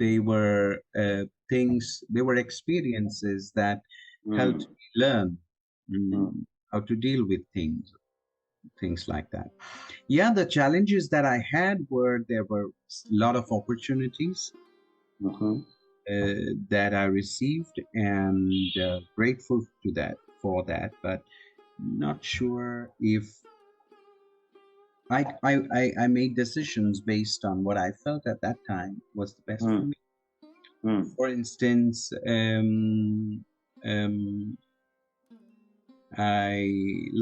they were they were experiences that helped Mm. me learn Mm. how to deal with things like that. Yeah, the challenges that I had were there were a lot of opportunities Mhm. that I received, and grateful to that for that, but not sure if I made decisions based on what I felt at that time was the best for Mm. me. Mm. For instance, um,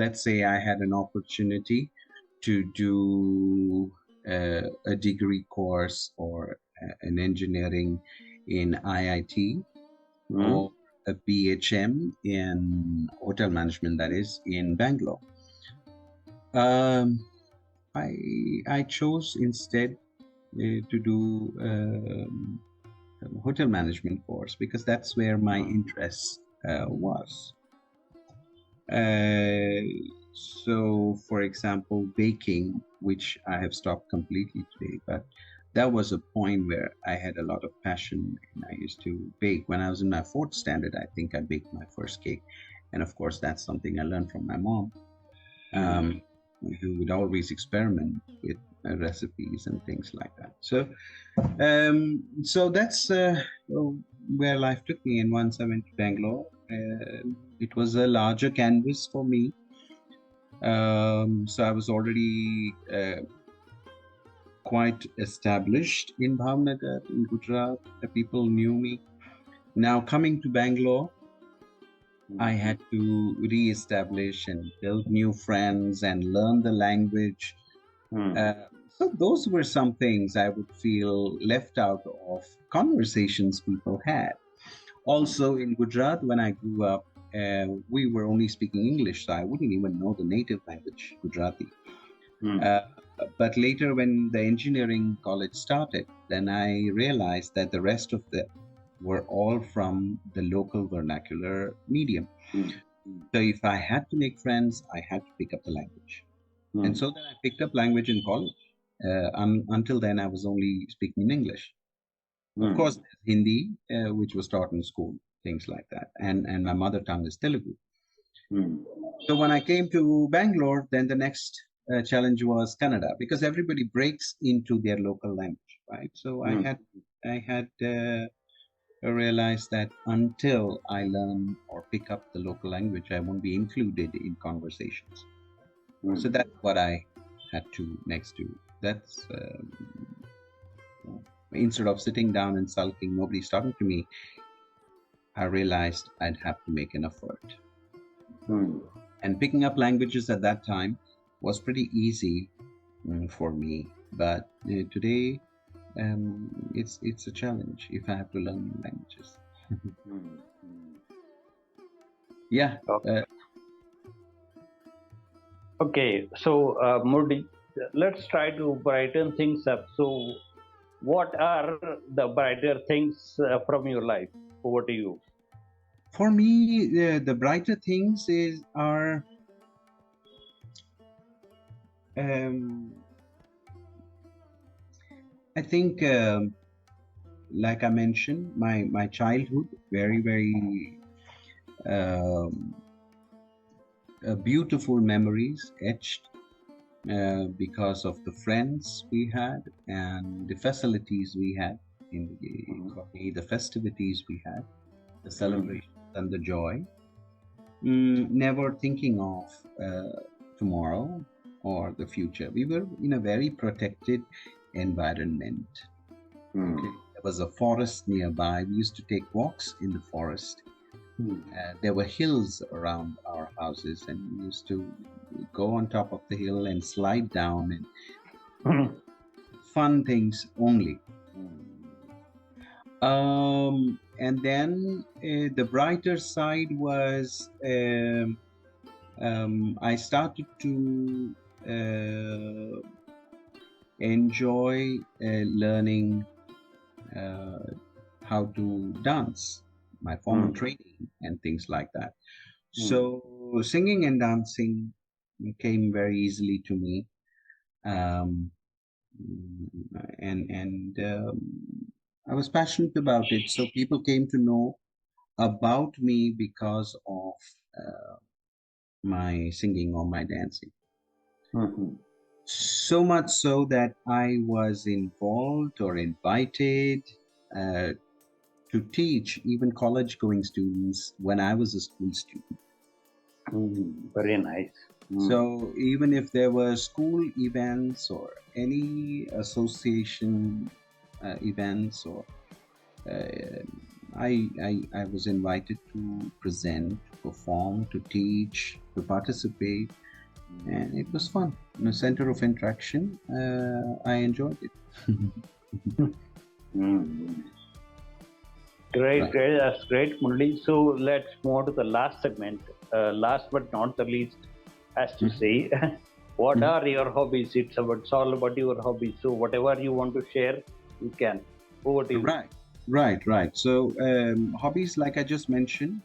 let's say I had an opportunity to do a degree course or an engineering in IIT, Mm. or a BHM in hotel management, that is in Bangalore. Um, I I chose instead to do a hotel management course because that's where my interest was. Uh, so, for example, baking, which I have stopped completely today, but that was a point where I had a lot of passion and I used to bake. When I was in my fourth standard, I think I baked my first cake. And of course, that's something I learned from my mom, Mm. um, who would always experiment with recipes and things like that. So that's where life took me. And once I went to Bangalore, it was a larger canvas for me. So I was already quite established in Bhavnagar, in Gujarat. The people knew me. Now coming to Bangalore, I Mm. had to re-establish and build new friends and learn the language. Mm. So those were some things I would feel left out of conversations people had. Also in Gujarat, when I grew up, we were only speaking English, so I wouldn't even know the native language, Gujarati. Mm. Uh, but later, when the engineering college started, then I realized that the rest of them were all from the local vernacular medium. Mm. So if I had to make friends, I had to pick up the language. And Mm. so then I picked up language in college. Until then, I was only speaking in English. Of course, Mm. there's Hindi, which was taught in school, things like that. And my mother tongue is Telugu. Mm. So when I came to Bangalore, then the next challenge was Kannada, because everybody breaks into their local language, right? So Mm. I had realized that until I learn or pick up the local language, I won't be included in conversations. So Mm. that's what I had to next do. That's instead of sitting down and sulking, nobody's talking to me. I realized I'd have to make an effort. Mm. And picking up languages at that time was pretty easy for me. But today, it's a challenge if I have to learn new languages. Mm. Mm. Yeah. Okay. Okay, so Murali, let's try to brighten things up. So, what are the brighter things from your life? Over to you. For me, the brighter things is are um, I think, like I mentioned, my childhood, very um, beautiful memories etched because of the friends we had and the facilities we had in the Mm. economy, the festivities we had, the Mm. celebrations and the joy. Never thinking of tomorrow or the future. We were in a very protected environment. Mm. Okay, there was a forest nearby. We used to take walks in the forest. Mm. There were hills around our houses, and we used to go on top of the hill and slide down, and fun things only. And then the brighter side was I started to enjoy learning uh, how to dance, my formal Mm. training, and things like that. Mm. So singing and dancing came very easily to me. Um, and I was passionate about it. So people came to know about me because of uh, my singing or my dancing. Mhm. So much so that I was involved or invited uh, to teach even college going students when I was a school student. Very nice. So even if there were school events or any association events, or uh, I was invited to present, to perform, to teach, to participate, and it was fun. In a center of interaction, I enjoyed it. Mm. Great, Right. great. That's great, Murali. So let's move to the last segment. Last but not the least, as to Mhm. say, what Mhm. are your hobbies? It's all about your hobbies. So whatever you want to share, you can. Over to you. Right, right. So hobbies, like I just mentioned,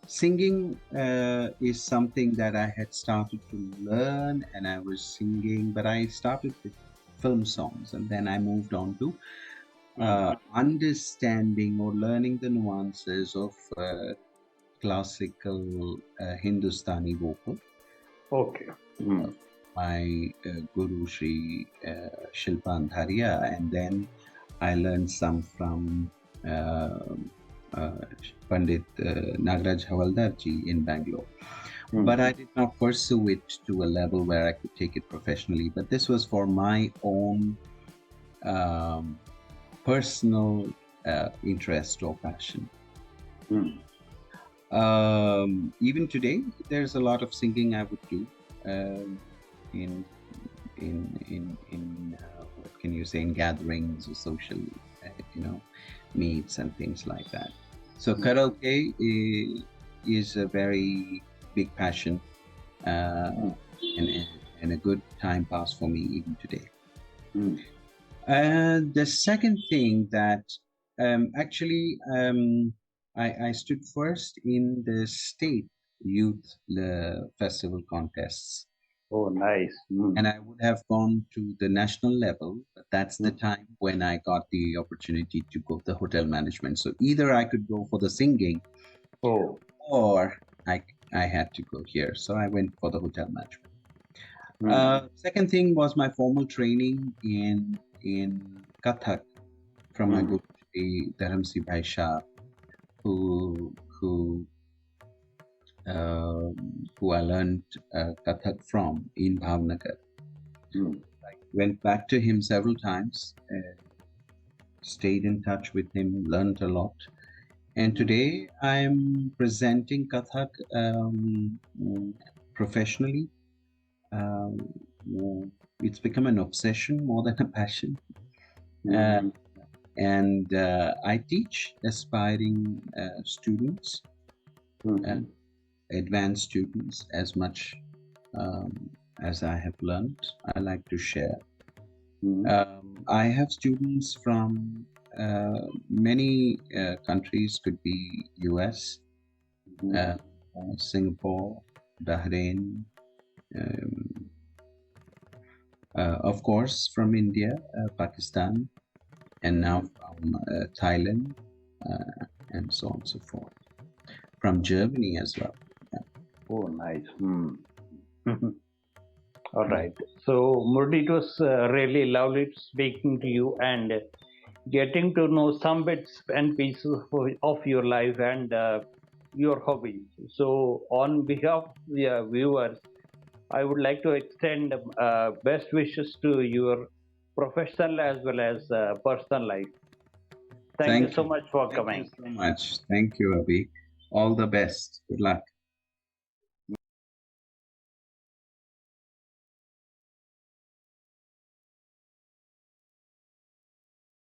singing is something that I had started to learn, and I was singing, but I started with film songs, and then I moved on to Mm. understanding or learning the nuances of classical Hindustani vocal. Okay. uh, Mm. my guru Sri Shilpa Andharia, and then I learned some from uh, uh, Pandit Nagraj Havaldarji in Bangalore. But Mm. I did not pursue it to a level where I could take it professionally. But this was for my own um, personal interest or passion. Mm. Even today, there's a lot of singing I would do um, in what can you say, in gatherings or social meets and things like that. So Mm. karaoke is a very big passion, uh, Mm. and a good time pass for me even today. Mm. And the second thing that actually I stood first in the state youth festival contests, Oh, nice. Mm. and I would have gone to the national level, but that's the Mm. time when I got the opportunity to go the hotel management. So either I could go for the singing, Oh. or I had to go here. So I went for the hotel management. Mm. Second thing was my formal training in Kathak from my Mm. guru Shri Dharamsi Bhai Shah, who who I learned Kathak from in Bhavnagar. Mm. I went back to him several times, stayed in touch with him, learned a lot. And Mm. today I'm presenting Kathak professionally. Um, it's become an obsession more than a passion. Uh, Mm. and I teach aspiring students, uh, Mm. advanced students, as much as I have learned. I like to share. Mm. I have students from many countries, could be US, Mm. uh, Singapore, Bahrain, um, of course, from India, Pakistan, and now from Thailand, and so on and so forth. From Germany as well. Yeah. Oh, nice. Mm. All Mm. right. So, Murli, it was really lovely speaking to you and getting to know some bits and pieces of your life and your hobbies. So, on behalf of the viewers, I would like to extend best wishes to your professional as well as personal life. Thank you Thank so you. much for Thank you coming. so much. Thank you, Abhi. All the best. Good luck.